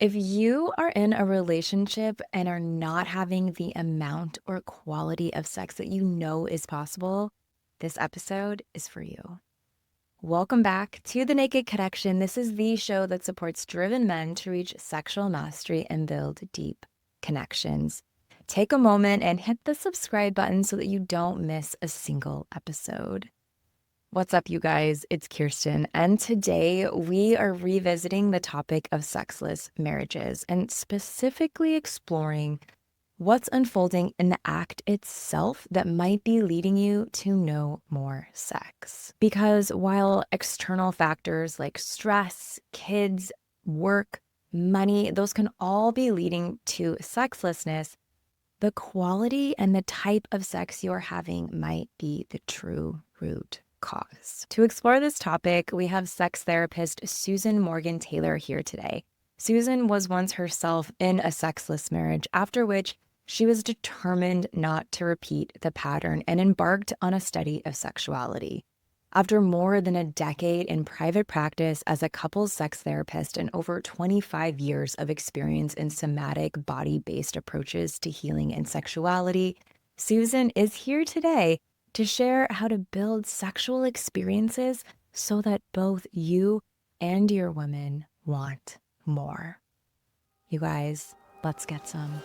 If you are in a relationship and are not having the amount or quality of sex that you know is possible, this episode is for you. Welcome back to The Naked Connection. This is the show that supports driven men to reach sexual mastery and build deep connections. Take a moment and hit the subscribe button so that you don't miss a single episode. What's up, you guys? It's Kirsten, and today we are revisiting the topic of sexless marriages and specifically exploring what's unfolding in the act itself that might be leading you to no more sex. Because while external factors like stress, kids, work, money, those can all be leading to sexlessness, the quality and the type of sex you're having might be the true root cause. To explore this topic, we have sex therapist Susan Morgan Taylor here today. Susan was once herself in a sexless marriage, after which she was determined not to repeat the pattern and embarked on a study of sexuality. After more than a decade in private practice as a couples sex therapist and over 25 years of experience in somatic body-based approaches to healing and sexuality, Susan is here today to share how to build sexual experiences so that both you and your women want more. You guys, let's get some.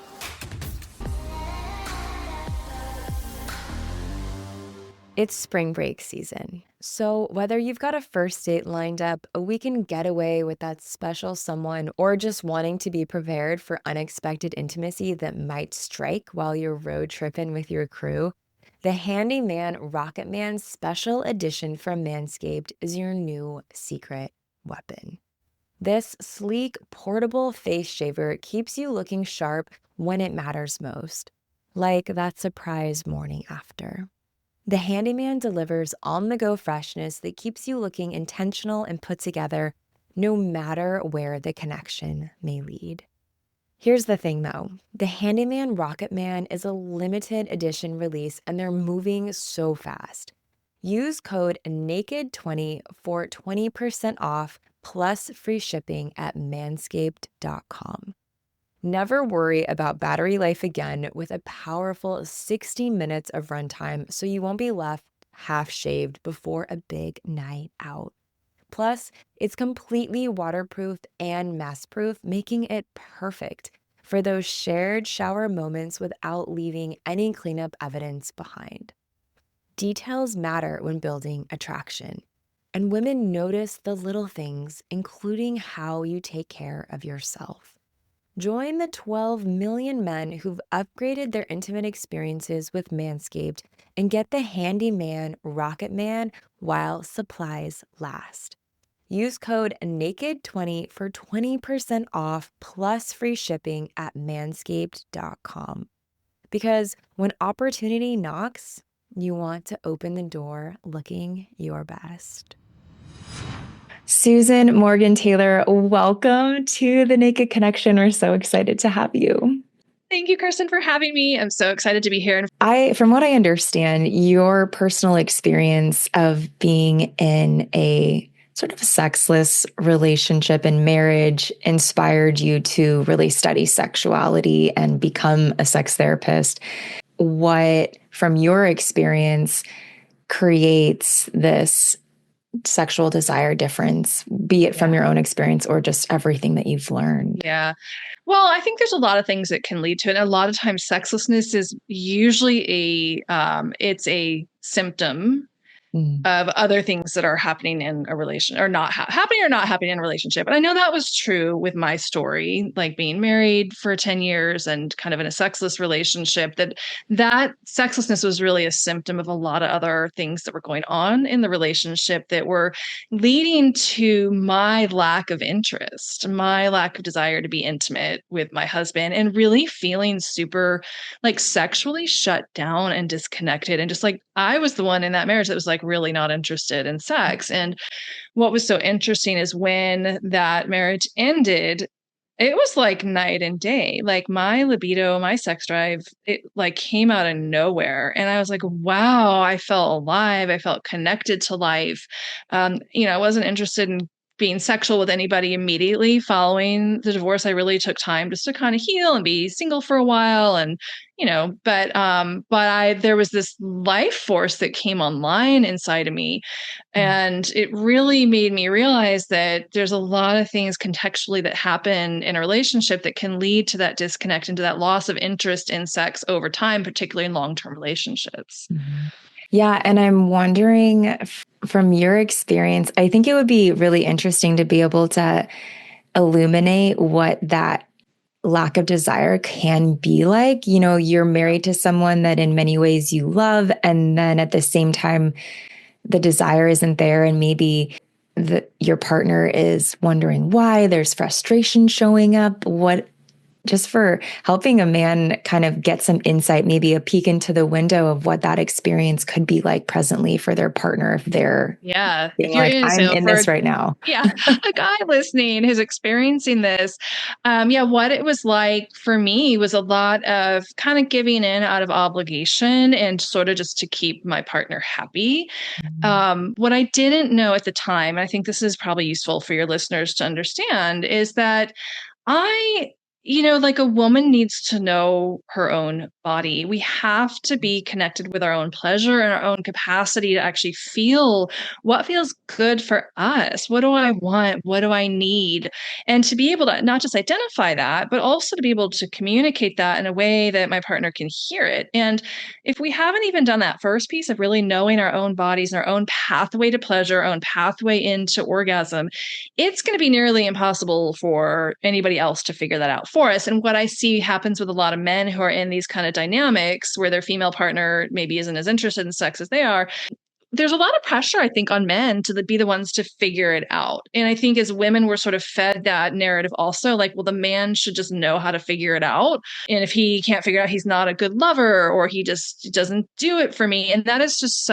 It's spring break season, so whether you've got a first date lined up, a weekend getaway with that special someone, or just wanting to be prepared for unexpected intimacy that might strike while you're road tripping with your crew, the Handyman Rocket Man Special Edition from Manscaped is your new secret weapon. This sleek, portable face shaver keeps you looking sharp when it matters most, like that surprise morning after. The Handyman delivers on-the-go freshness that keeps you looking intentional and put together, no matter where the connection may lead. Here's the thing though, the Handyman Rocket Man is a limited edition release and they're moving so fast. Use code NAKED20 for 20% off plus free shipping at manscaped.com. Never worry about battery life again with a powerful 60 minutes of runtime so you won't be left half-shaved before a big night out. Plus, it's completely waterproofed and mess-proof, making it perfect for those shared shower moments without leaving any cleanup evidence behind. Details matter when building attraction, and women notice the little things, including how you take care of yourself. Join the 12 million men who've upgraded their intimate experiences with Manscaped and get the Handyman Rocket Man while supplies last. Use code NAKED20 for 20% off plus free shipping at manscaped.com. Because when opportunity knocks, you want to open the door looking your best. Susan Morgan Taylor, welcome to The Naked Connection. We're so excited to have you. Thank you, Kirsten, for having me. I'm so excited to be here. From what I understand, your personal experience of being in a sort of a sexless relationship and marriage inspired you to really study sexuality and become a sex therapist. What, from your experience, creates this sexual desire difference, be it from your own experience or just everything that you've learned? Yeah. Well, I think there's a lot of things that can lead to it. A lot of times sexlessness is usually it's a symptom of other things that are happening in a relation or not happening or not happening in a relationship. And I know that was true with my story, like being married for 10 years and kind of in a sexless relationship, that sexlessness was really a symptom of a lot of other things that were going on in the relationship that were leading to my lack of interest, my lack of desire to be intimate with my husband, and really feeling super like sexually shut down and disconnected. And just like I was the one in that marriage that was like really not interested in sex. And what was so interesting is when that marriage ended, it was like night and day. Like my libido, my sex drive, it like came out of nowhere. And I was like, wow, I felt alive. I felt connected to life. I wasn't interested in being sexual with anybody immediately following the divorce. I really took time just to kind of heal and be single for a while. And, but there was this life force that came online inside of me. And it really made me realize that there's a lot of things contextually that happen in a relationship that can lead to that disconnect and to that loss of interest in sex over time, particularly in long-term relationships. Mhm. Yeah. And I'm wondering from your experience, I think it would be really interesting to be able to illuminate what that lack of desire can be like. You're married to someone that in many ways you love, and then at the same time, the desire isn't there, and maybe your partner is wondering why. There's frustration showing up. What just for helping a man kind of get some insight, maybe a peek into the window of what that experience could be like presently for their partner if they're Yeah. being If you're like, in, I'm so in for this right now. yeah, a guy listening who's experiencing this, yeah, what it was like for me was a lot of kind of giving in out of obligation and sort of just to keep my partner happy. What I didn't know at the time, and I think this is probably useful for your listeners to understand, is that I, like a woman needs to know her own body. We have to be connected with our own pleasure and our own capacity to actually feel what feels good for us. What do I want? What do I need? And to be able to not just identify that, but also to be able to communicate that in a way that my partner can hear it. And if we haven't even done that first piece of really knowing our own bodies and our own pathway to pleasure, our own pathway into orgasm, it's going to be nearly impossible for anybody else to figure that out for us. And what I see happens with a lot of men who are in these kind of dynamics where their female partner maybe isn't as interested in sex as they are, there's a lot of pressure, I think, on men to be the ones to figure it out. And I think as women, we're sort of fed that narrative also, like, well, the man should just know how to figure it out. And if he can't figure it out, he's not a good lover, or he just doesn't do it for me. And that is just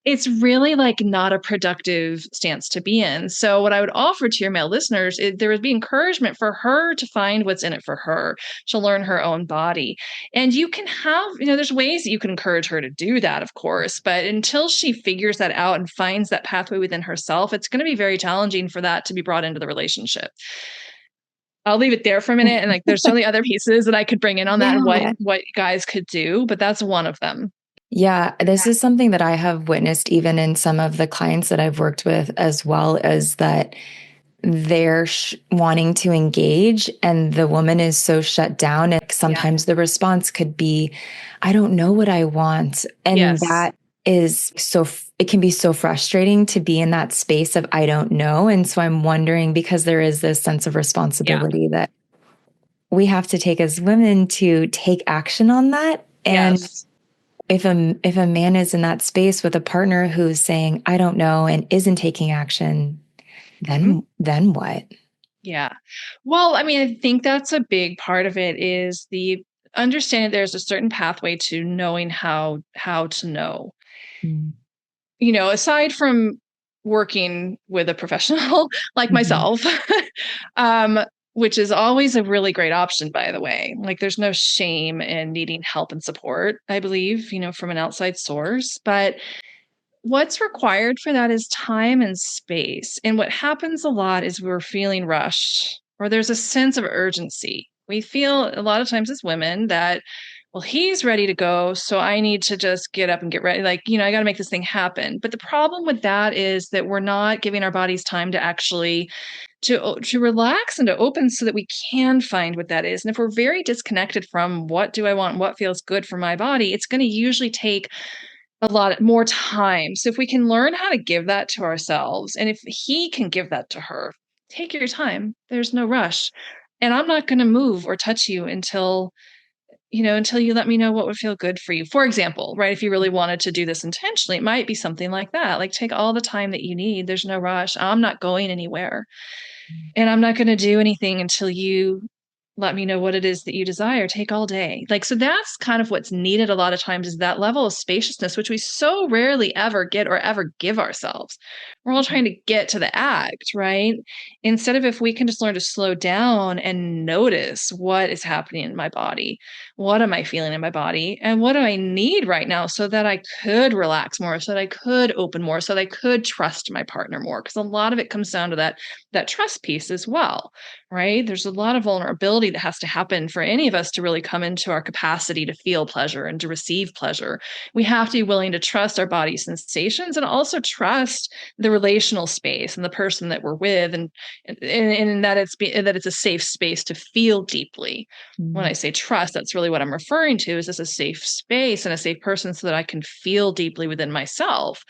it's really like not a productive stance to be in. So what I would offer to your male listeners is there would be encouragement for her to find what's in it for her, to learn her own body. And you can have, there's ways that you can encourage her to do that, of course, but until she figures that out and finds that pathway within herself, it's going to be very challenging for that to be brought into the relationship. I'll leave it there for a minute. And like, there's certainly other pieces that I could bring in on that and Yeah. what guys could do, but that's one of them. Yeah, this is something that I have witnessed even in some of the clients that I've worked with, as well as that they're wanting to engage and the woman is so shut down. And Yeah. sometimes the response could be, I don't know what I want. And Yes. that is it can be so frustrating to be in that space of, I don't know. And so I'm wondering, because there is this sense of Yeah. responsibility that we have to take as women to take action on that. And Yes. if a man is in that space with a partner who's saying, I don't know, and isn't taking action, Mhm. then what? Yeah. Well, I mean, I think that's a big part of it is the understanding there's a certain pathway to knowing how to know. Mm. Aside from working with a professional like Mhm. myself, um, which is always a really great option, by the way. Like, there's no shame in needing help and support, I believe, from an outside source. But what's required for that is time and space. And what happens a lot is we're feeling rushed or there's a sense of urgency. We feel a lot of times as women that, well, he's ready to go. So I need to just get up and get ready. Like, I got to make this thing happen. But the problem with that is that we're not giving our bodies time to actually to relax and to open so that we can find what that is. And if we're very disconnected from what do I want, what feels good for my body, it's going to usually take a lot more time. So if we can learn how to give that to ourselves, and if he can give that to her, take your time. There's no rush. And I'm not going to move or touch you until you let me know what would feel good for you. For example, right? If you really wanted to do this intentionally, it might be something like that. Like, take all the time that you need. There's no rush. I'm not going anywhere. And I'm not going to do anything until you let me know what it is that you desire, take all day. Like, so that's kind of what's needed a lot of times, is that level of spaciousness, which we so rarely ever get or ever give ourselves. We're all trying to get to the act, right? Instead of, if we can just learn to slow down and notice what is happening in my body, what am I feeling in my body, and what do I need right now so that I could relax more, so that I could open more, so that I could trust my partner more. Because a lot of it comes down to that trust piece as well, right? There's a lot of vulnerability that has to happen for any of us to really come into our capacity to feel pleasure and to receive pleasure. We have to be willing to trust our body sensations, and also trust the relational space and the person that we're with, and that it's a safe space to feel deeply. When I say trust, that's really what I'm referring to, is this a safe space and a safe person, so that I can feel deeply within myself.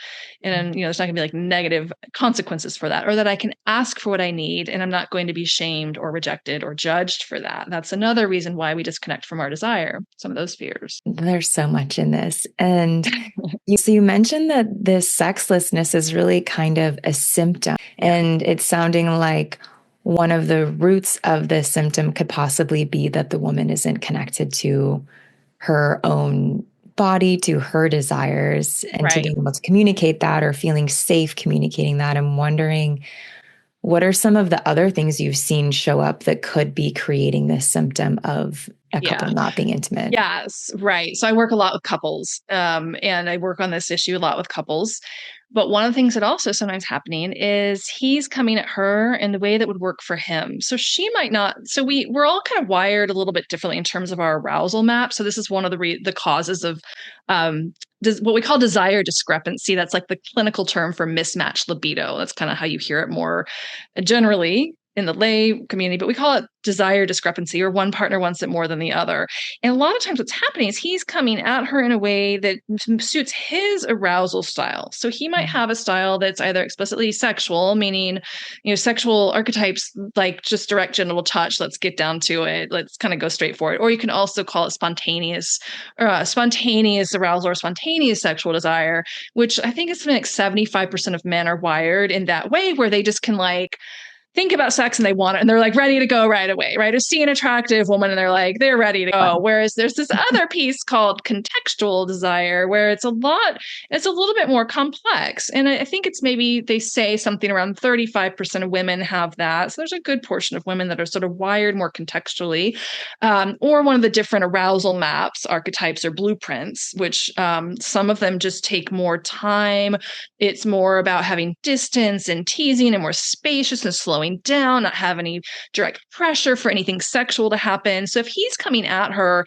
And, there's not gonna be like negative consequences for that, or that I can ask for what I need and I'm not going to be shamed or rejected or judged for that. That's another reason why we disconnect from our desire, some of those fears. There's so much in this. And you mentioned that this sexlessness is really kind of a symptom, Yeah. and it's sounding like one of the roots of this symptom could possibly be that the woman isn't connected to her own body, to her desires, and to Right. being able to communicate that, or feeling safe communicating that. I'm wondering, what are some of the other things you've seen show up that could be creating this symptom of a couple Yeah. not being intimate? Yes, right. So I work a lot with couples, and I work on this issue a lot with couples. But one of the things that also sometimes happening is he's coming at her in the way that would work for him. So she might not. So we're all kind of wired a little bit differently in terms of our arousal map. So this is one of the causes of um, what we call desire discrepancy. That's like the clinical term for mismatched libido. That's kind of how you hear it more generally in the lay community, but we call it desire discrepancy, or one partner wants it more than the other. And a lot of times what's happening is he's coming at her in a way that suits his arousal style. So he might have a style that's either explicitly sexual, meaning, sexual archetypes, like just direct genital touch, let's get down to it, let's kind of go straight for it. Or you can also call it spontaneous arousal, or spontaneous sexual desire, which I think it's like 75% of men are wired in that way, where they just can like think about sex and they want it and they're like ready to go right away, right? Or see an attractive woman and they're ready to go. Whereas there's this other piece called contextual desire, where it's a little bit more complex. And I think it's, maybe they say something around 35% of women have that. So there's a good portion of women that are sort of wired more contextually, or one of the different arousal maps, archetypes, or blueprints, which some of them just take more time. It's more about having distance and teasing and more spacious and slowing down, not have any direct pressure for anything sexual to happen. So if he's coming at her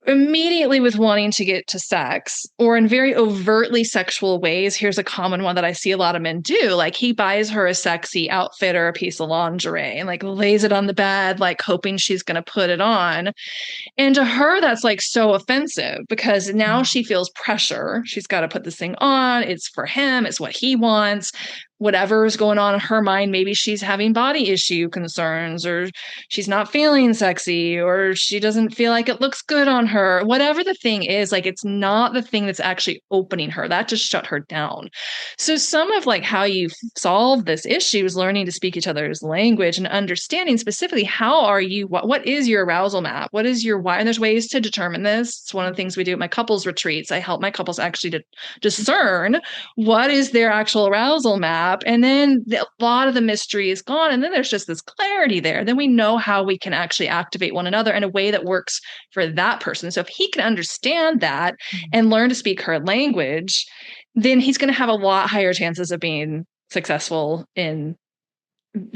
immediately with wanting to get to sex, or in very overtly sexual ways, here's a common one that I see a lot of men do. Like, he buys her a sexy outfit or a piece of lingerie and like lays it on the bed, like hoping she's going to put it on. And to her, that's like so offensive, because now she feels pressure. She's got to put this thing on. It's for him. It's what he wants. Whatever is going on in her mind, maybe she's having body issue concerns, or she's not feeling sexy, or she doesn't feel like it looks good on her. Whatever the thing is, like, it's not the thing that's actually opening her. That just shut her down. So some of like how you solve this issue is learning to speak each other's language and understanding specifically how are you, what is your arousal map? What is your why? And there's ways to determine this. It's one of the things we do at my couples retreats. I help my couples actually to discern what is their actual arousal map. And then a lot of the mystery is gone. And then there's just this clarity there. Then we know how we can actually activate one another in a way that works for that person. So if he can understand that and learn to speak her language, then he's going to have a lot higher chances of being successful in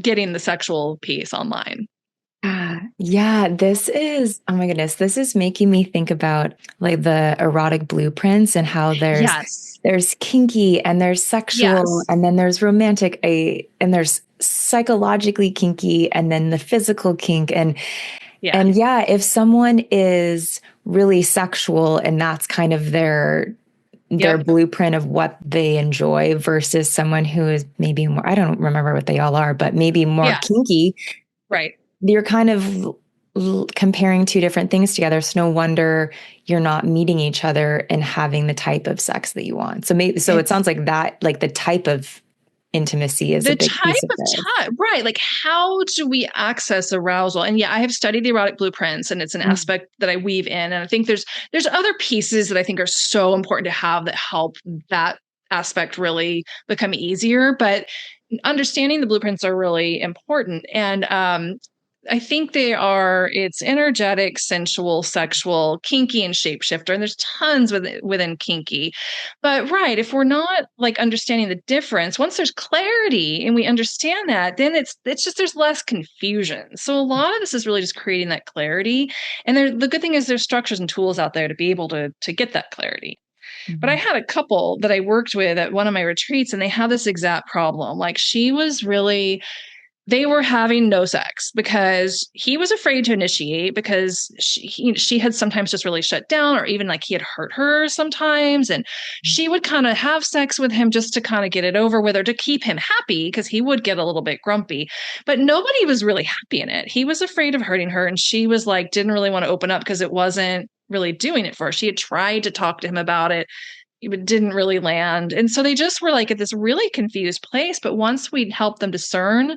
getting the sexual piece online. Yeah, oh my goodness, this is making me think about like the erotic blueprints, and how Yes. there's kinky, and there's sexual, Yes. and then there's romantic, and there's psychologically kinky, and then the physical kink. Yeah. And yeah, if someone is really sexual and that's kind of their Yep. blueprint of what they enjoy, versus someone who is maybe more, I don't remember what they all are, but maybe more Yeah. kinky, Right. you're kind of comparing two different things together. So no wonder you're not meeting each other and having the type of sex that you want. So it sounds like that, like the type of intimacy is a The big piece type of of this. touch, right? Like, how do we access arousal? And yeah, I have studied the erotic blueprints, and it's an Mm, aspect that I weave in. And I think there's other pieces that I think are so important to have that help that aspect really become easier. But understanding the blueprints are really important. And I think it's energetic, sensual, sexual, kinky, and shapeshifter. And there's tons within kinky. But right, if we're not like understanding the difference, once there's clarity and we understand that, then it's just there's less confusion. So a lot of this is really just creating that clarity. And the good thing is there's structures and tools out there to be able to get that clarity. But I mhm, had a couple that I worked with at one of my retreats, and they had this exact problem. Like she was really they were having no sex because he was afraid to initiate because she had sometimes just really shut down, or even like he had hurt her sometimes. And she would kind of have sex with him just to kind of get it over with, or to keep him happy because he would get a little bit grumpy. But nobody was really happy in it. He was afraid of hurting her. And she was like, didn't really want to open up because it wasn't really doing it for her. She had tried to talk to him about it, it didn't really land. And so they just were like at this really confused place. But once we'd helped them discern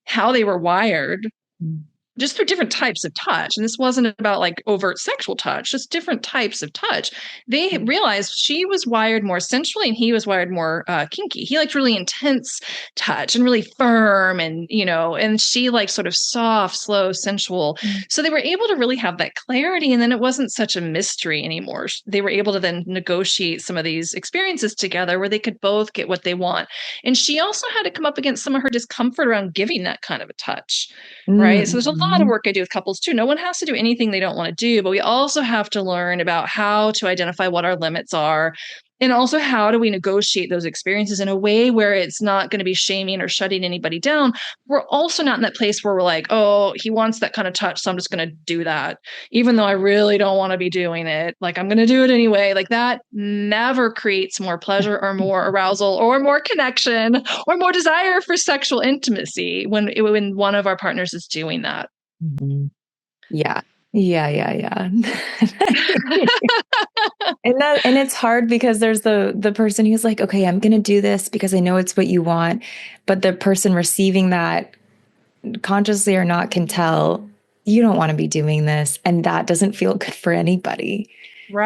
how they were wired, mm, just through different types of touch. And this wasn't about like overt sexual touch, just different types of touch. They mm, realized she was wired more sensually and he was wired more kinky. He liked really intense touch and really firm, and, and she like sort of soft, slow, sensual. mm, So they were able to really have that clarity. And then it wasn't such a mystery anymore. They were able to then negotiate some of these experiences together where they could both get what they want. And she also had to come up against some of her discomfort around giving that kind of a touch. Right. So there's a lot of mhm, work I do with couples too. No one has to do anything they don't want to do, but we also have to learn about how to identify what our limits are. And also, how do we negotiate those experiences in a way where it's not going to be shaming or shutting anybody down? We're also not in that place where we're like, oh, he wants that kind of touch, so I'm just going to do that, even though I really don't want to be doing it. Like, I'm going to do it anyway. Like, that never creates more pleasure or more arousal or more connection or more desire for sexual intimacy when one of our partners is doing that. mhm. Yeah. Yeah, yeah, yeah. And it's hard because there's the person who's like, "Okay, I'm gonna do this because I know it's what you want." But the person receiving that, consciously or not, can tell, "You don't wanna be doing this," and that doesn't feel good for anybody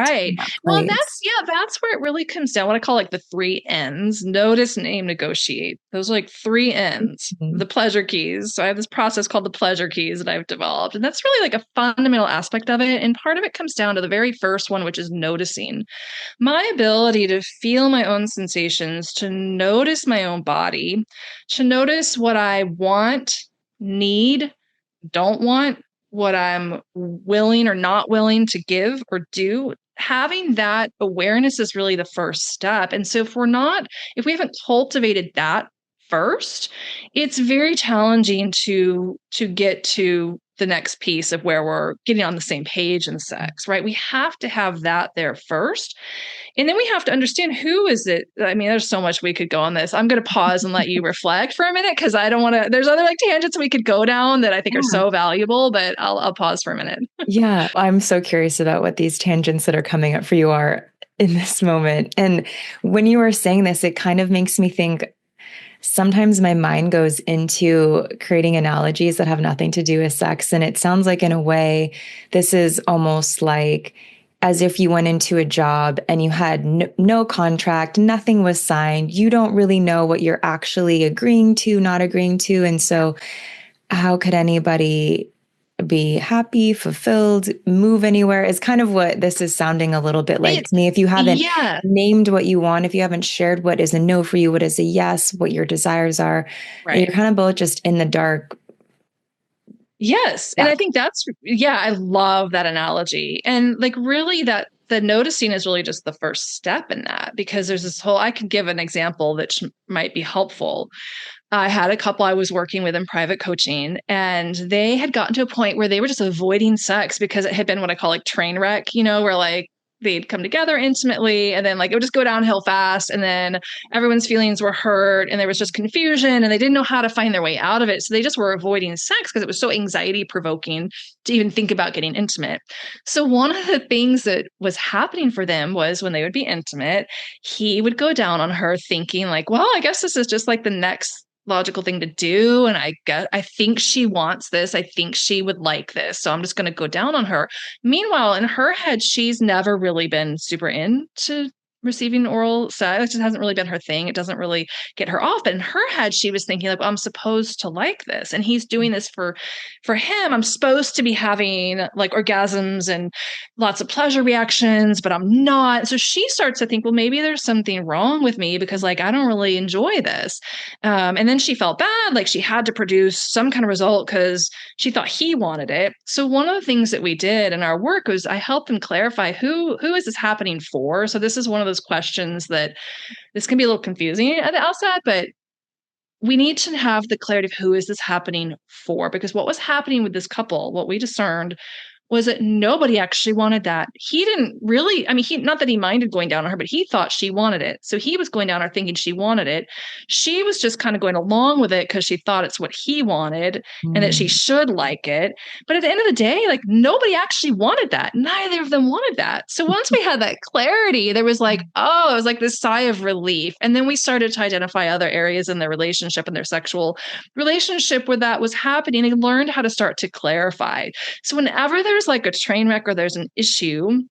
to be Right. in that Well, place. that's where it really comes down. What I call like the three N's: notice, name, negotiate. Those are like three N's, Mhm. the pleasure keys. So I have this process called the pleasure keys that I've developed. And that's really like a fundamental aspect of it. And part of it comes down to the very first one, which is noticing. My ability to feel my own sensations, to notice my own body, to notice what I want, need, don't want, what I'm willing or not willing to give or do. Having that awareness is really the first step. And so if we haven't cultivated that first, it's very challenging to get to the next piece of where we're getting on the same page in sex, right? We have to have that there first. And then we have to understand, who is it? I mean, there's so much we could go on this. I'm going to pause and let you reflect for a minute, because I don't want to. There's other like tangents we could go down that I think are Yeah. so valuable, but I'll pause for a minute. Yeah, I'm so curious about what these tangents that are coming up for you are in this moment. And when you were saying this, it kind of makes me think sometimes my mind goes into creating analogies that have nothing to do with sex. And it sounds like, in a way, this is almost like as if you went into a job and you had no contract, nothing was signed. You don't really know what you're actually agreeing to, not agreeing to. And so, how could anybody be happy, fulfilled, move anywhere? Is kind of what this is sounding a little bit like It's to me. If you haven't Yeah, named what you want, if you haven't shared what is a no for you, what is a yes, what your desires are, you're right. kind of both just in the dark. Yes. And Yeah. I think yeah, I love that analogy. And like, really, that the noticing is really just the first step in that, because there's this whole, I could give an example that might be helpful. I had a couple I was working with in private coaching, and they had gotten to a point where they were just avoiding sex because it had been what I call like train wreck, where like they'd come together intimately, and then like it would just go downhill fast, and then everyone's feelings were hurt, and there was just confusion, and they didn't know how to find their way out of it, so they just were avoiding sex because it was so anxiety provoking to even think about getting intimate. So one of the things that was happening for them was when they would be intimate, he would go down on her thinking like, well, I guess this is just like the next logical thing to do, and I think she wants this, I think she would like this, so I'm just going to go down on her. Meanwhile, in her head, she's never really been super into receiving oral sex. It just hasn't really been her thing. It doesn't really get her off. But in her head, she was thinking like, well, I'm supposed to like this, and he's doing this for him. I'm supposed to be having like orgasms and lots of pleasure reactions, but I'm not. So she starts to think, well, maybe there's something wrong with me because like I don't really enjoy this. And then she felt bad, like she had to produce some kind of result because she thought he wanted it. So one of the things that we did in our work was I helped them clarify who is this happening for. So this is one of those questions that this can be a little confusing at the outset, but we need to have the clarity of who is this happening for, because what was happening with this couple, what we discerned was that nobody actually wanted that. He didn't really, I mean, not that he minded going down on her, but he thought she wanted it. So he was going down on her thinking she wanted it. She was just kind of going along with it because she thought it's what he wanted and that she Mm. should like it. But at the end of the day, like nobody actually wanted that. Neither of them wanted that. So once we had that clarity, there was like, oh, it was like this sigh of relief. And then we started to identify other areas in their relationship and their sexual relationship where that was happening and learned how to start to clarify. So whenever there's like a train wreck or there's an issue,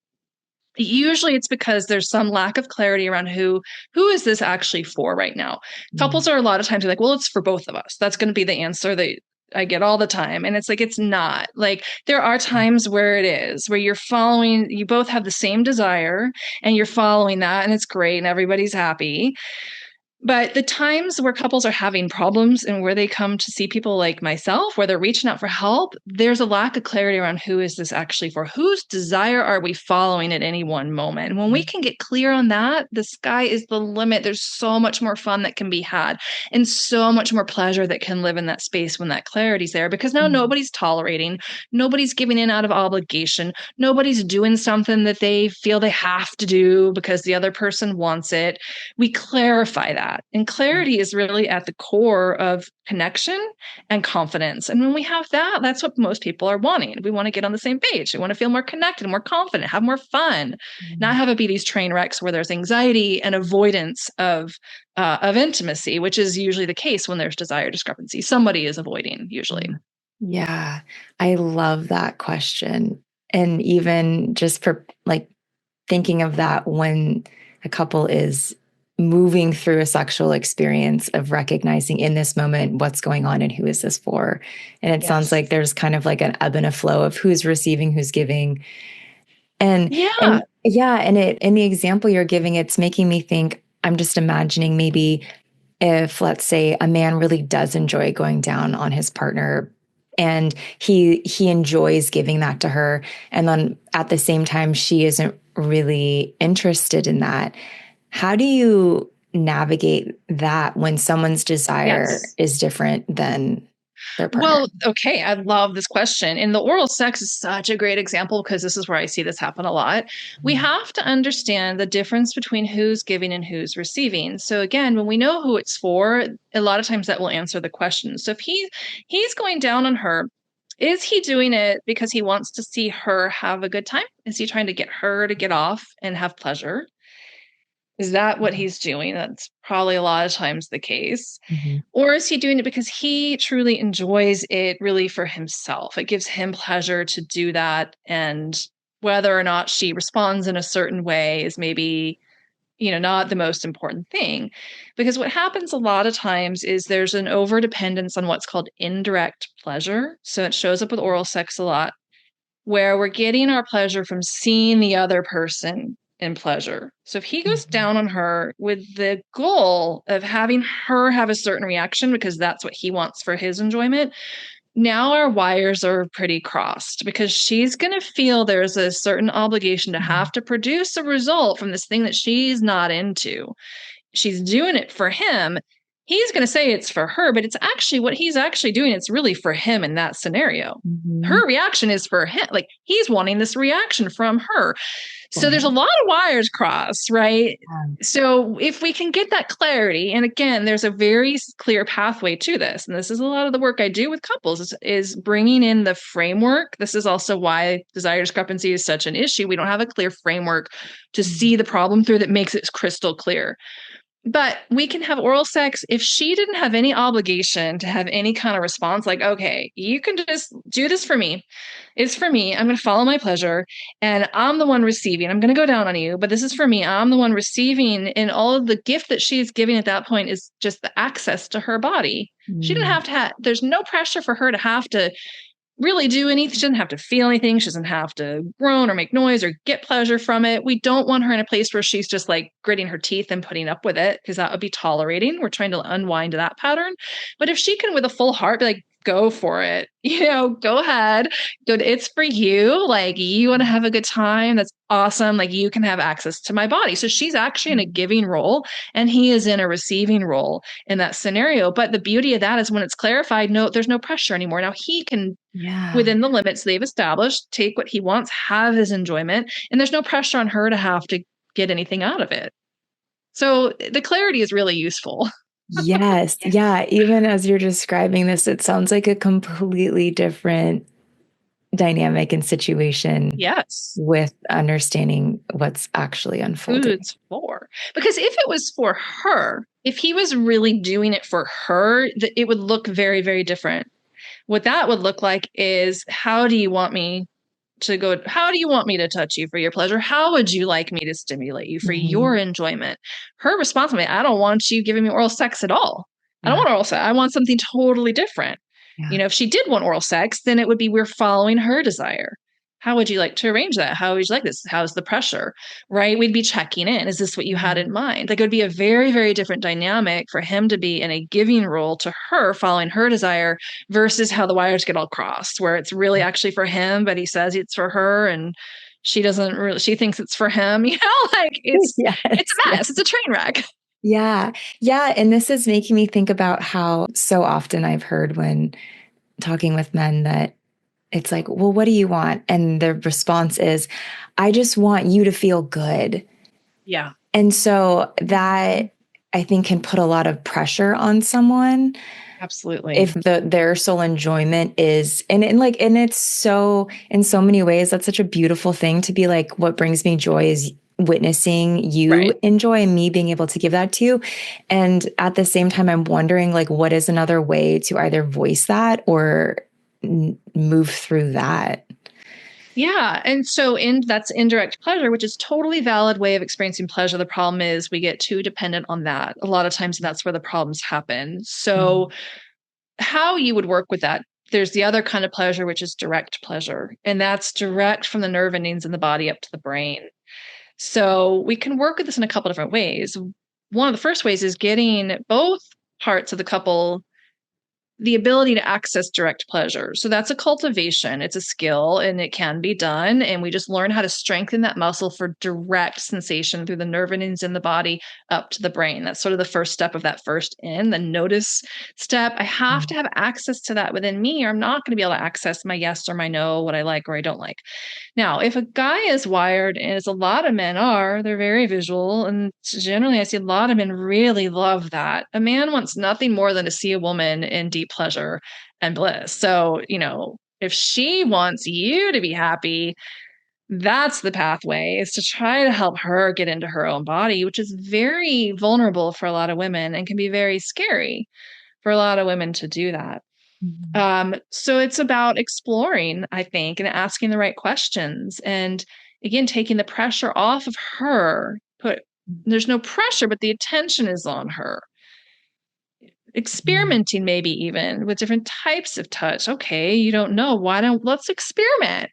usually it's because there's some lack of clarity around who is this actually for right now. Mm. Couples are a lot of times like, well, it's for both of us. That's going to be the answer that I get all the time. And it's like, it's not. Like, there are times where it is, where you both have the same desire and you're following that, and it's great and everybody's happy. But the times where couples are having problems and where they come to see people like myself, where they're reaching out for help, there's a lack of clarity around who is this actually for? Whose desire are we following at any one moment? And when we can get clear on that, the sky is the limit. There's so much more fun that can be had and so much more pleasure that can live in that space when that clarity's there, because now Mm. nobody's tolerating, nobody's giving in out of obligation, nobody's doing something that they feel they have to do because the other person wants it. We clarify that. And clarity is really at the core of connection and confidence. And when we have that, that's what most people are wanting. We want to get on the same page. We want to feel more connected, more confident, have more fun, not have it be these train wrecks where there's anxiety and avoidance of intimacy, which is usually the case when there's desire discrepancy. Somebody is avoiding usually. Yeah, I love that question. And even just for like thinking of that when a couple is moving through a sexual experience of recognizing in this moment what's going on and who is this for. And it sounds Yes. like there's kind of like an ebb and a flow of who's receiving, who's giving. And Yeah. yeah, and it in the example you're giving, it's making me think, I'm just imagining maybe if let's say a man really does enjoy going down on his partner and he enjoys giving that to her, and then at the same time she isn't really interested in that. How do you navigate that when someone's desire Yes. is different than their partner? Well, okay, I love this question. And the oral sex is such a great example because this is where I see this happen a lot. We have to understand the difference between who's giving and who's receiving. So again, when we know who it's for, a lot of times that will answer the question. So if he's going down on her, is he doing it because he wants to see her have a good time? Is he trying to get her to get off and have pleasure? Is that what he's doing? That's probably a lot of times the case. Mhm. Or is he doing it because he truly enjoys it really for himself? It gives him pleasure to do that. And whether or not she responds in a certain way is maybe, not the most important thing. Because what happens a lot of times is there's an over dependence on what's called indirect pleasure. So it shows up with oral sex a lot, where we're getting our pleasure from seeing the other person in pleasure. So if he goes Mhm. down on her with the goal of having her have a certain reaction because that's what he wants for his enjoyment, now our wires are pretty crossed because she's going to feel there's a certain obligation to have to produce a result from this thing that she's not into. She's doing it for him. he's going to say it's for her, but it's actually what he's actually doing. It's really for him in that scenario. Mhm. Her reaction is for him. Like he's wanting this reaction from her. For So there's a him. lot of wires crossed, right? Yeah. So if we can get that clarity, and again, there's a very clear pathway to this, and this is a lot of the work I do with couples is bringing in the framework. This is also why desire discrepancy is such an issue. We don't have a clear framework to Mhm. see the problem through that makes it crystal clear. But we can have oral sex if she didn't have any obligation to have any kind of response, like, okay, you can just do this for me. It's for me. I'm going to follow my pleasure and I'm the one receiving. I'm going to go down on you, but this is for me. I'm the one receiving. And all of the gift that she's giving at that point is just the access to her body. She didn't Mm. have to there's no pressure for her to have to really do anything. She doesn't have to feel anything. She doesn't have to groan or make noise or get pleasure from it. We don't want her in a place where she's just like gritting her teeth and putting up with it, because that would be tolerating. We're trying to unwind that pattern. But if she can, with a full heart, be like, go for it, go ahead, go, it's for you. Like, you want to have a good time. That's awesome. Like, you can have access to my body. So she's actually in a giving role and he is in a receiving role in that scenario. But the beauty of that is when it's clarified, no, there's no pressure anymore. Now he can, Yeah. within the limits they've established, take what he wants, have his enjoyment, and there's no pressure on her to have to get anything out of it. So the clarity is really useful. Yes. Yeah. Even as you're describing this, it sounds like a completely different dynamic and situation Yes. with understanding what's actually Who unfolding. it's for. Because if it was for her, if he was really doing it for her, it would look very, very different. What that would look like is, how do you want me to go? How do you want me to touch you for your pleasure? How would you like me to stimulate you for Mhm. your enjoyment? Her response to me, I don't want you giving me oral sex at all. I don't Yeah. want oral sex. I want something totally different. Yeah. If she did want oral sex, then it would be, we're following her desire. How would you like to arrange that? How would you like this? How's the pressure? Right? We'd be checking in. Is this what you had Mhm. in mind? Like, it would be a very, very different dynamic for him to be in a giving role to her, following her desire, versus how the wires get all crossed, where it's really actually for him, but he says it's for her, and she doesn't really, she thinks it's for him. Like, it's Yes. a Yeah. mess. It's a train wreck. Yeah. Yeah. And this is making me think about how so often I've heard when talking with men that it's like, well, what do you want? And the response is, I just want you to feel good. Yeah, And so that I think can put a lot of pressure on someone absolutely. if their sole enjoyment is and it's so in so many ways that's such a beautiful thing to be like, what brings me joy is witnessing you Right. enjoy and me being able to give that to you. And at the same time, I'm wondering like, what is another way to either voice that or move through that? Yeah. And so that's indirect pleasure, which is totally valid way of experiencing pleasure. The problem is we get too dependent on that. A lot of times that's where the problems happen. So Mhm. how you would work with that, there's the other kind of pleasure, which is direct pleasure. And that's direct from the nerve endings in the body up to the brain. So we can work with this in a couple different ways. One of the first ways is getting both parts of the couple the ability to access direct pleasure. So that's a cultivation, it's a skill, and it can be done. And we just learn how to strengthen that muscle for direct sensation through the nerve endings in the body up to the brain. That's sort of the first step of that first the notice step. I have to have access to that within me, or I'm not going to be able to access my yes or my no, what I like or I don't like. Now, if a guy is wired, and as a lot of men are, they're very visual. And generally, I see a lot of men really love that. A man wants nothing more than to see a woman in deep pleasure and bliss. So, if she wants you to be happy, that's the pathway, is to try to help her get into her own body, which is very vulnerable for a lot of women and can be very scary for a lot of women to do that. Mhm. So it's about exploring, I think, and asking the right questions. And again, taking the pressure off of her. There's no pressure, but the attention is on her. Mhm. Experimenting, maybe even with different types of touch. Okay, you don't know. Let's experiment.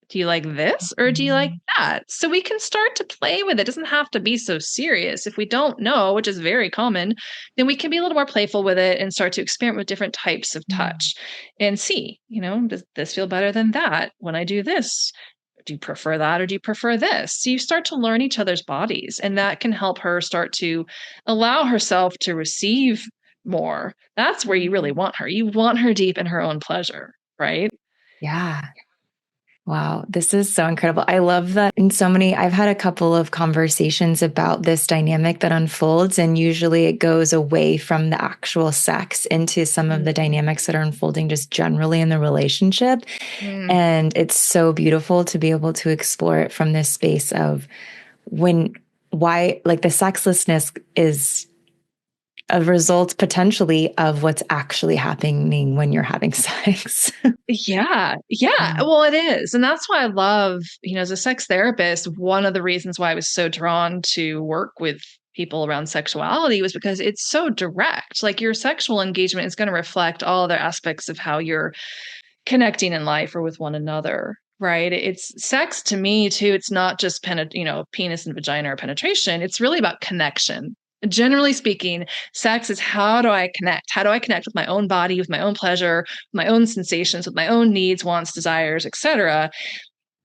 Do you like this or do you like Mhm. that? So we can start to play with it. It doesn't have to be so serious. If we don't know, which is very common, then we can be a little more playful with it and start to experiment with different types of Mhm. touch and see, does this feel better than that when I do this? Do you prefer that or do you prefer this? So you start to learn each other's bodies, and that can help her start to allow herself to receive more. That's where you really want her. You want her deep in her own pleasure, right? Yeah. Wow, this is so incredible. I love that in so many, I've had a couple of conversations about this dynamic that unfolds, and usually it goes away from the actual sex into some of the Mm. dynamics that are unfolding just generally in the relationship. Mm. And it's so beautiful to be able to explore it from this space of when, why, like the sexlessness is a result potentially of what's actually happening when you're having sex. Yeah. Yeah. Mm. Well, it is. And that's why I love, as a sex therapist, one of the reasons why I was so drawn to work with people around sexuality was because it's so direct. Like your sexual engagement is going to reflect all other aspects of how you're connecting in life or with one another. Right. It's sex to me too. It's not just penis and vagina or penetration. It's really about connection. Generally speaking, sex is how do I connect? How do I connect with my own body, with my own pleasure, my own sensations, with my own needs, wants, desires, etc.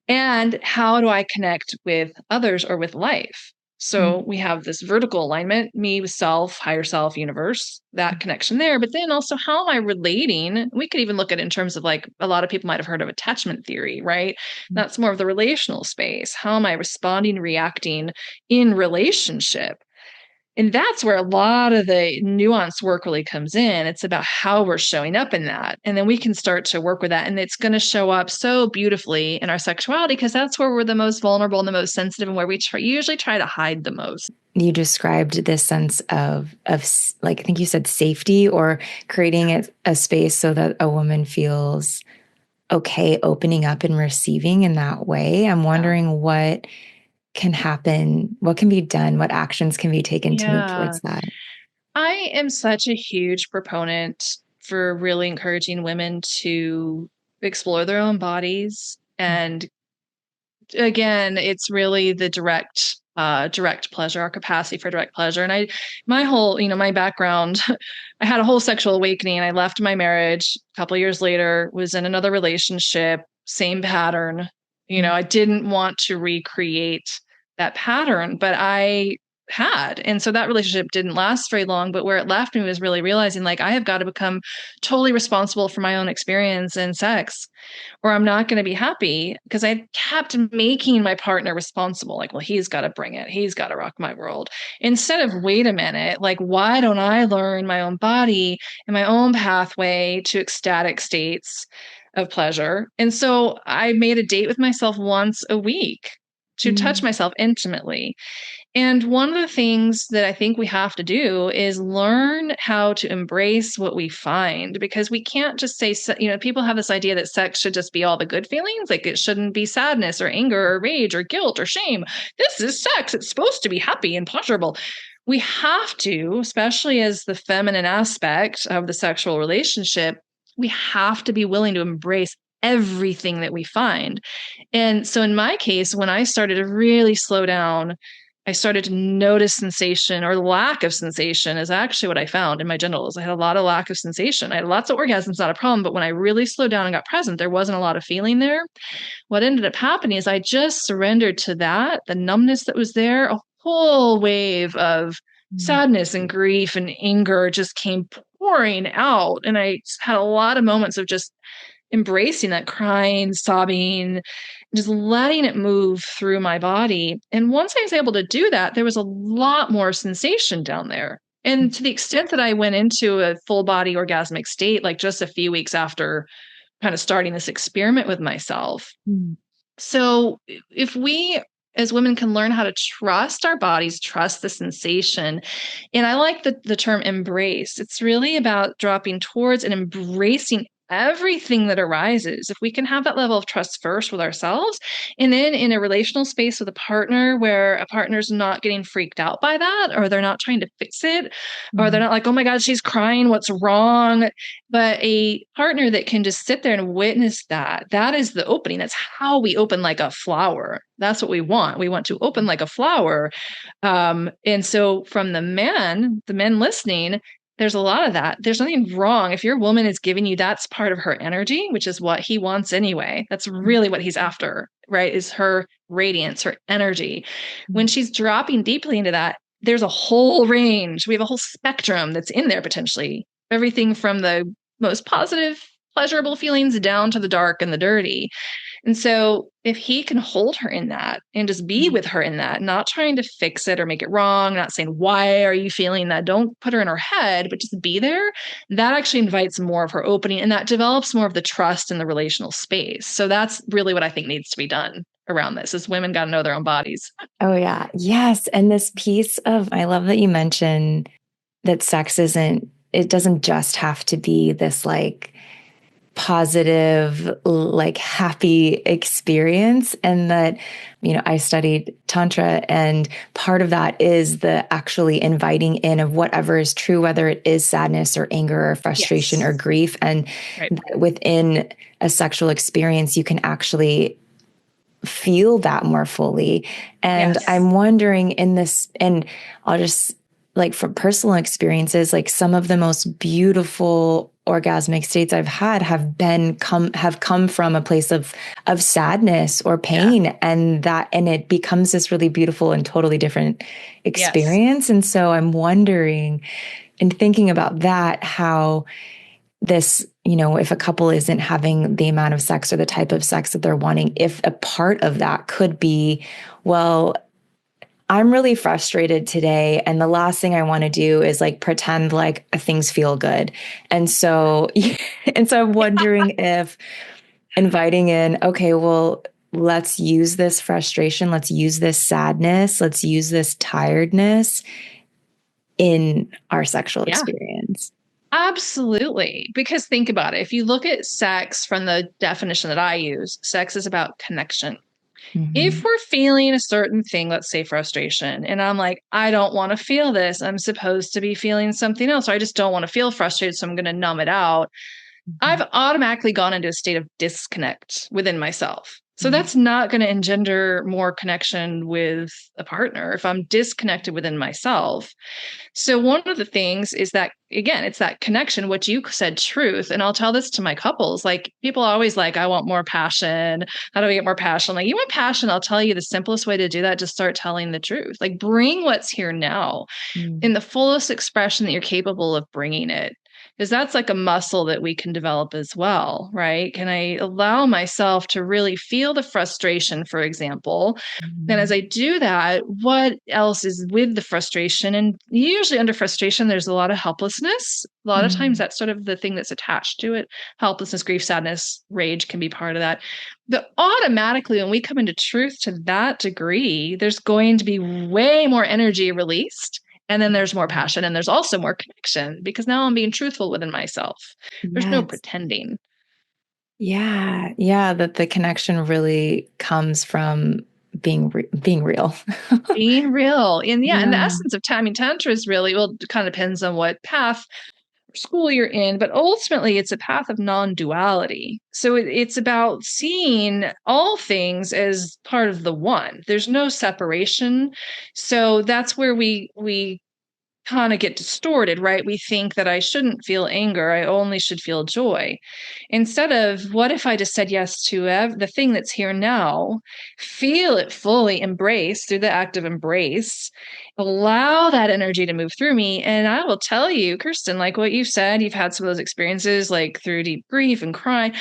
And how do I connect with others or with life? Mm. So we have this vertical alignment, me with self, higher self, universe, that connection there. But then also, how am I relating? We could even look at it in terms of like a lot of people might have heard of attachment theory, right? That's more of the relational space. How am I responding, reacting in relationship? And that's where a lot of the nuanced work really comes in. It's about how we're showing up in that. And then we can start to work with that. And it's going to show up so beautifully in our sexuality because that's where we're the most vulnerable and the most sensitive and where we usually try to hide the most. You described this sense of like, I think you said safety, or creating a space so that a woman feels okay opening up and receiving in that way. I'm Yeah. wondering what can happen, what can be done, what actions can be taken to move Yeah. towards that. I am such a huge proponent for really encouraging women to explore their own bodies. And again, it's really the direct pleasure, our capacity for direct pleasure. And my whole, my background, I had a whole sexual awakening. I left my marriage a couple of years later, was in another relationship, same pattern. I didn't want to recreate that pattern, but I had. And so that relationship didn't last very long, but where it left me was really realizing like I have got to become totally responsible for my own experience in sex or I'm not going to be happy because I kept making my partner responsible. Like, well, he's got to bring it. He's got to rock my world. Instead of, wait a minute, like, why don't I learn my own body and my own pathway to ecstatic states of pleasure? And so I made a date with myself once a week to touch Mm. myself intimately. And one of the things that I think we have to do is learn how to embrace what we find because we can't just say, people have this idea that sex should just be all the good feelings. Like it shouldn't be sadness or anger or rage or guilt or shame. This is sex. It's supposed to be happy and pleasurable. We have to, especially as the feminine aspect of the sexual relationship, we have to be willing to embrace everything that we find. And so in my case, when I started to really slow down, I started to notice sensation or lack of sensation is actually what I found in my genitals. I had a lot of lack of sensation. I had lots of orgasms, not a problem. But when I really slowed down and got present, there wasn't a lot of feeling there. What ended up happening is I just surrendered to that, the numbness that was there, a whole wave of sadness and grief and anger just came pouring out. And I had a lot of moments of just embracing that crying, sobbing, just letting it move through my body. And once I was able to do that, there was a lot more sensation down there. And to the extent that I went into a full body orgasmic state, like just a few weeks after kind of starting this experiment with myself. Mm. So if we as women can learn how to trust our bodies, trust the sensation. And I like the term embrace. It's really about dropping towards and embracing everything that arises. If we can have that level of trust first with ourselves, and then in a relational space with a partner where a partner's not getting freaked out by that, or they're not trying to fix it, or they're not like, oh my God, she's crying, what's wrong? But a partner that can just sit there and witness that, that is the opening. That's how we open like a flower. That's what we want. We want to open like a flower. And so from the men listening, there's a lot of that. There's nothing wrong. If your woman is giving you that's part of her energy, which is what he wants anyway. That's really what he's after, right? Is her radiance, her energy. When she's dropping deeply into that, there's a whole range. We have a whole spectrum that's in there potentially. Everything from the most positive, pleasurable feelings down to the dark and the dirty. And so if he can hold her in that and just be with her in that, not trying to fix it or make it wrong, not saying, why are you feeling that? Don't put her in her head, but just be there. That actually invites more of her opening, and that develops more of the trust in the relational space. So that's really what I think needs to be done around this is women got to know their own bodies. Oh, yeah. Yes. And this piece of, I love that you mentioned that sex isn't, it doesn't just have to be this like positive, like happy experience. And that, I studied Tantra, and part of that is the actually inviting in of whatever is true, whether it is sadness or anger or frustration or Yes. grief. And Right. within a sexual experience, you can actually feel that more fully. And Yes. I'm wondering in this, and I'll just like from personal experiences, like some of the most beautiful orgasmic states I've had have come from a place of sadness or Yeah. pain, and it becomes this really beautiful and totally different Yes. experience. And so I'm wondering and thinking about that, how this, if a couple isn't having the amount of sex or the type of sex that they're wanting, if a part of that could be, well, I'm really frustrated today, and the last thing I want to do is like pretend like things feel good. And so, and so I'm wondering if inviting in, okay, well, let's use this frustration, let's use this sadness, let's use this tiredness in our sexual Yeah. experience. Absolutely. Because think about it. If you look at sex from the definition that I use, sex is about connection. If Mhm. we're feeling a certain thing, let's say frustration, and I'm like, I don't want to feel this. I'm supposed to be feeling something else. Or I just don't want to feel frustrated. So I'm going to numb it out. I've Mhm. automatically gone into a state of disconnect within myself. So Mhm. that's not going to engender more connection with a partner if I'm disconnected within myself. So one of the things is that again, it's that connection, what you said, truth. And I'll tell this to my couples. Like people are always like, I want more passion. How do I get more passion? Like you want passion. I'll tell you the simplest way to do that, just start telling the truth. Like bring what's here now Mhm. in the fullest expression that you're capable of bringing it. Because that's like a muscle that we can develop as well, right? Can I allow myself to really feel the frustration, for example? Then, as Mhm. I do that, what else is with the frustration? And usually, under frustration, there's a lot of helplessness. A lot of times, Mhm. that's sort of the thing that's attached to it. Helplessness, grief, sadness, rage can be part of that. But automatically, when we come into truth to that degree, there's going to be way more energy released. And then there's more Mhm. passion, and there's also more connection because now I'm being truthful within myself. There's no Yes. pretending. Yeah. Yeah. That the connection really comes from being real. Being real. And yeah, and the Yeah. essence of timing tantra is really, well, it kind of depends on what path or school you're in, but ultimately it's a path of non-duality. So it's about seeing all things as part of the one. There's no separation. So that's where we kind of get distorted, right? We think that I shouldn't feel anger, I only should feel joy. Instead of, what if I just said yes to the thing that's here now, feel it fully, embrace through the act of embrace, allow that energy to move through me. And I will tell you, Kirsten, like what you said, you've had some of those experiences like through deep grief and crying,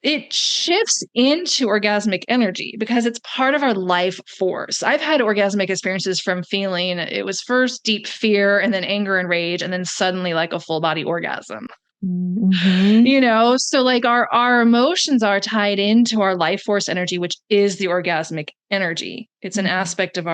it shifts into orgasmic energy because it's part of our life force. I've had orgasmic experiences from feeling it was first deep fear and then anger and rage and then suddenly like a full body orgasm. Mhm. So like our emotions are tied into our life force energy, which is the orgasmic energy. It's an Mhm. aspect of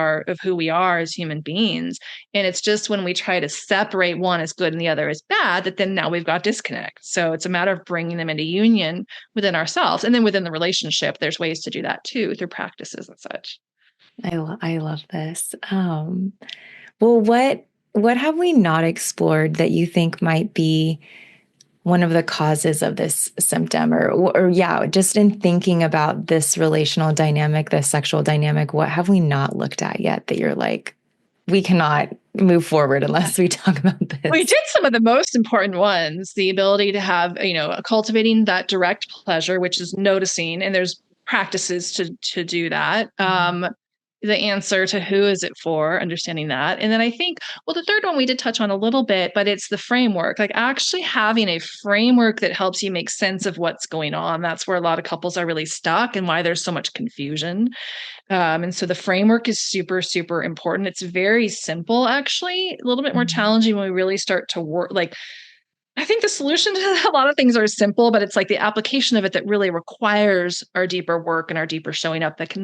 who we are as human beings. And it's just when we try to separate one as good and the other as bad that then now we've got disconnect. So it's a matter of bringing them into union within ourselves. And then within the relationship, there's ways to do that too through practices and such. I love this. Well, what have we not explored that you think might be one of the causes of this symptom, or yeah, just in thinking about this relational dynamic, this sexual dynamic, what have we not looked at yet that you're like, we cannot move forward unless we talk about We this? did some of the most important ones, the ability to have, cultivating that direct pleasure, which is noticing, and there's practices to do that. the answer to who is it for, understanding that. And then I think, well, the third one we did touch on a little bit, but it's the framework, like actually having a framework that helps you make sense of what's going on. That's where a lot of couples are really stuck and why there's so much confusion. And so the framework is super, super important. It's very simple, actually, a little bit more Mhm. challenging when we really start to work. Like, I think the solution to a lot of things are simple, but it's like the application of it that really requires our deeper work and our deeper showing up that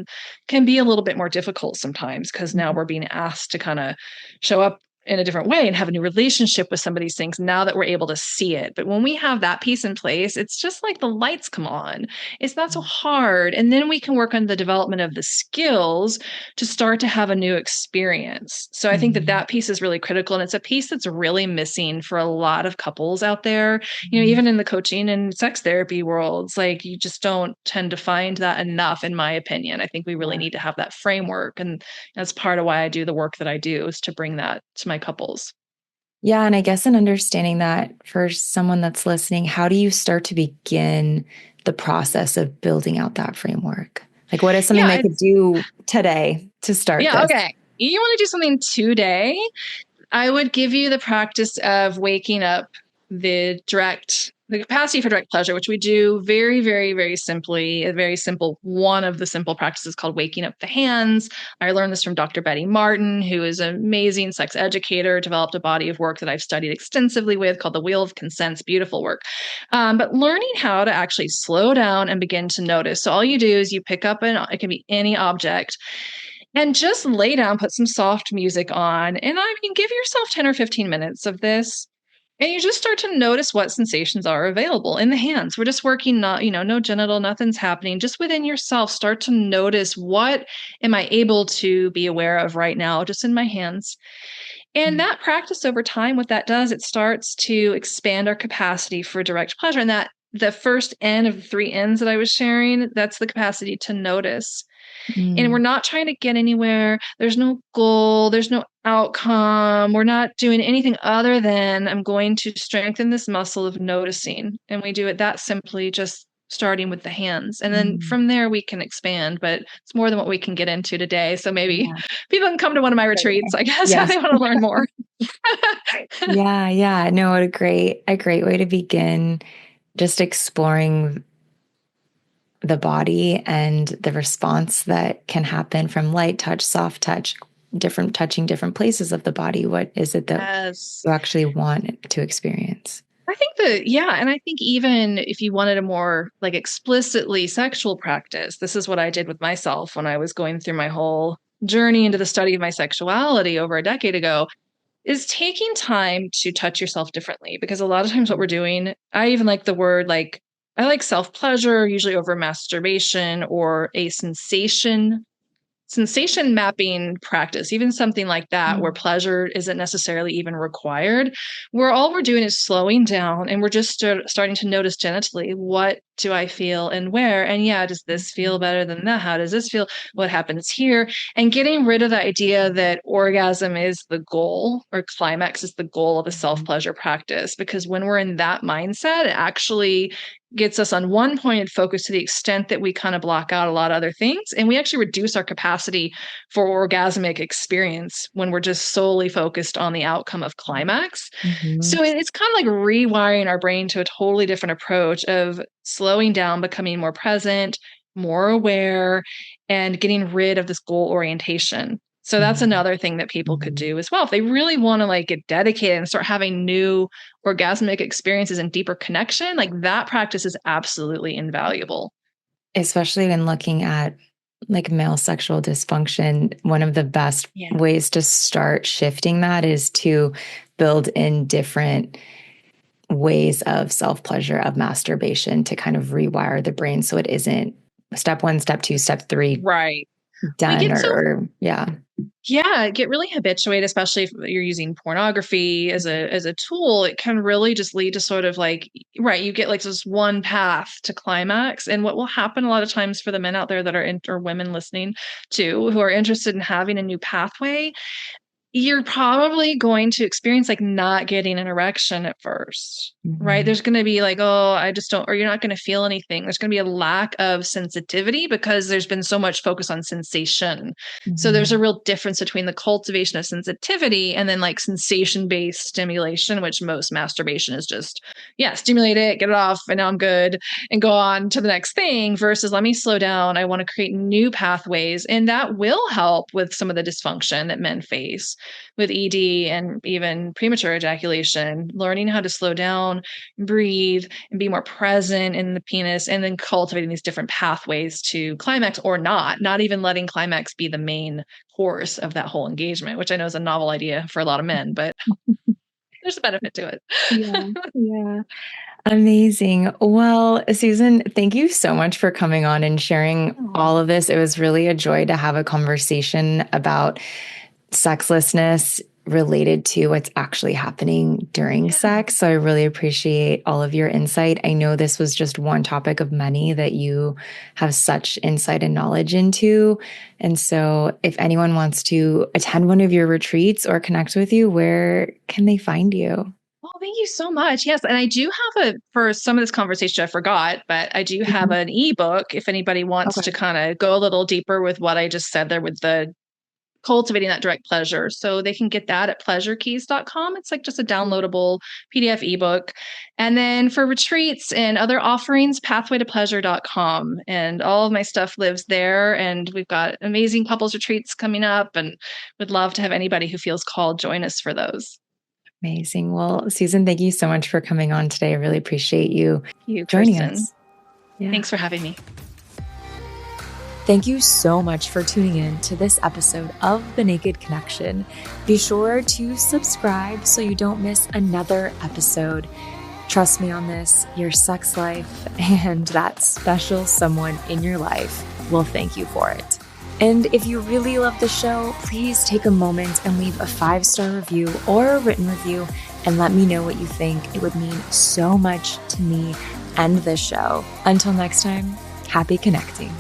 can be a little bit more difficult sometimes because now we're being asked to kind of show up in a different way and have a new relationship with some of these things now that we're able to see it. But when we have that piece in place, it's just like the lights come on. It's not so hard. And then we can work on the development of the skills to start to have a new experience. So I think that Mhm. that piece is really critical. And it's a piece that's really missing for a lot of couples out there, Mhm. even in the coaching and sex therapy worlds, like you just don't tend to find that enough, in my opinion. I think we really Yeah. need to have that framework. And that's part of why I do the work that I do is to bring that to my couples. Yeah, and I guess in understanding that for someone that's listening, how do you start to begin the process of building out that framework? Like, what is something Yeah, they could do today to start yeah, this? okay. You want to do something today? I would give you the practice of waking up the capacity for direct pleasure, which we do very, very, very simply. A very simple one of the simple practices called waking up the hands. I learned this from Dr. Betty Martin, who is an amazing sex educator, developed a body of work that I've studied extensively with called the Wheel of Consent's beautiful work. But learning how to actually slow down and begin to notice. So all you do is you pick up it can be any object and just lay down, put some soft music on, and I mean, give yourself 10 or 15 minutes of this. And you just start to notice what sensations are available in the hands. We're just working, not, no genital, nothing's happening. Just within yourself, start to notice what am I able to be aware of right now, just in my hands. And that practice over time, what that does, it starts to expand our capacity for direct pleasure. And that the first N of the three N's that I was sharing, that's the capacity to notice and we're Mm, not trying to get anywhere. There's no goal, there's no outcome. We're not doing anything other than I'm going to strengthen this muscle of noticing. And we do it that simply, just starting with the hands. And then mm. from there, we can expand, but it's more than what we can get into today. So maybe Yeah. people can come to one of my Right, retreats, right. I guess, if Yes. they want to learn more. Yeah, yeah. No, what a great way to begin just exploring the body and the response that can happen from light touch, soft touch, different touching different places of the body. What is it that Yes. you actually want to experience? I think yeah, and I think even if you wanted a more like explicitly sexual practice, this is what I did with myself when I was going through my whole journey into the study of my sexuality over a decade ago, is taking time to touch yourself differently. Because a lot of times what we're doing, I even like the word like, I like self pleasure usually over masturbation or a sensation mapping practice, even something like that, where Mm, pleasure isn't necessarily even required, where all we're doing is slowing down and we're just starting to notice genitally what do I feel and where. And yeah, does this feel better than that? How does this feel? What happens here? And getting rid of the idea that orgasm is the goal or climax is the goal of a self mhm, pleasure practice. Because when we're in that mindset, it actually gets us on one pointed focus to the extent that we kind of block out a lot of other things. And we actually reduce our capacity for orgasmic experience when we're just solely focused on the outcome of climax. mhm, So it's kind of like rewiring our brain to a totally different approach of slowing down, becoming more present, more aware, and getting rid of this goal orientation. So that's mhm, another thing that people could mhm. do as well. If they really want to like get dedicated and start having new orgasmic experiences and deeper connection, like that practice is absolutely invaluable. Especially when looking at like male sexual dysfunction, one of the best Yeah. ways to start shifting that is to build in different ways of self pleasure, of masturbation to kind of rewire the brain so it isn't step one, step two, step three Right. We done get so yeah. yeah, get really habituated, especially if you're using pornography as a tool. It can really just lead to sort of like right, you get like this one path to climax. And what will happen a lot of times for the men out there that are or women listening too, who are interested in having a new pathway, you're probably going to experience like not getting an erection at first, right? Mhm. There's going to be like, oh, I just don't, or you're not going to feel anything. There's going to be a lack of sensitivity because there's been so much focus on sensation. So there's a Mhm. real difference between the cultivation of sensitivity and then like sensation based stimulation, which most masturbation is just, yeah, stimulate it, get it off, and now I'm good, and go on to the next thing versus let me slow down. I want to create new pathways. And that will help with some of the dysfunction that men face with ED and even premature ejaculation, learning how to slow down, breathe, and be more present in the penis, and then cultivating these different pathways to climax or not even letting climax be the main course of that whole engagement, which I know is a novel idea for a lot of men, but there's a benefit to it. Yeah, yeah. Amazing. Well, Susan, thank you so much for coming on and sharing Oh, all of this. It was really a joy to have a conversation about sexlessness related to what's actually happening during yeah. sex. So I really appreciate all of your insight. I know this was just one topic of many that you have such insight and knowledge into. And so if anyone wants to attend one of your retreats or connect with you, where can they find you? Well, thank you so much. Yes, and I do have for some of this conversation, I forgot, but I do have Mhm. an ebook if anybody wants to Okay. kind of go a little deeper with what I just said there with the cultivating that direct pleasure. So they can get that at pleasurekeys.com. It's like just a downloadable PDF ebook. And then for retreats and other offerings, pathwaytopleasure.com. And all of my stuff lives there. And we've got amazing couples retreats coming up and would love to have anybody who feels called join us for those. Amazing. Well, Susan, thank you so much for coming on today. I really appreciate you Thank you, joining Kristen. us. Yeah. Thanks for having me. Thank you so much for tuning in to this episode of The Naked Connection. Be sure to subscribe so you don't miss another episode. Trust me on this, your sex life and that special someone in your life will thank you for it. And if you really love the show, please take a moment and leave a 5-star review or a written review and let me know what you think. It would mean so much to me and this show. Until next time, happy connecting.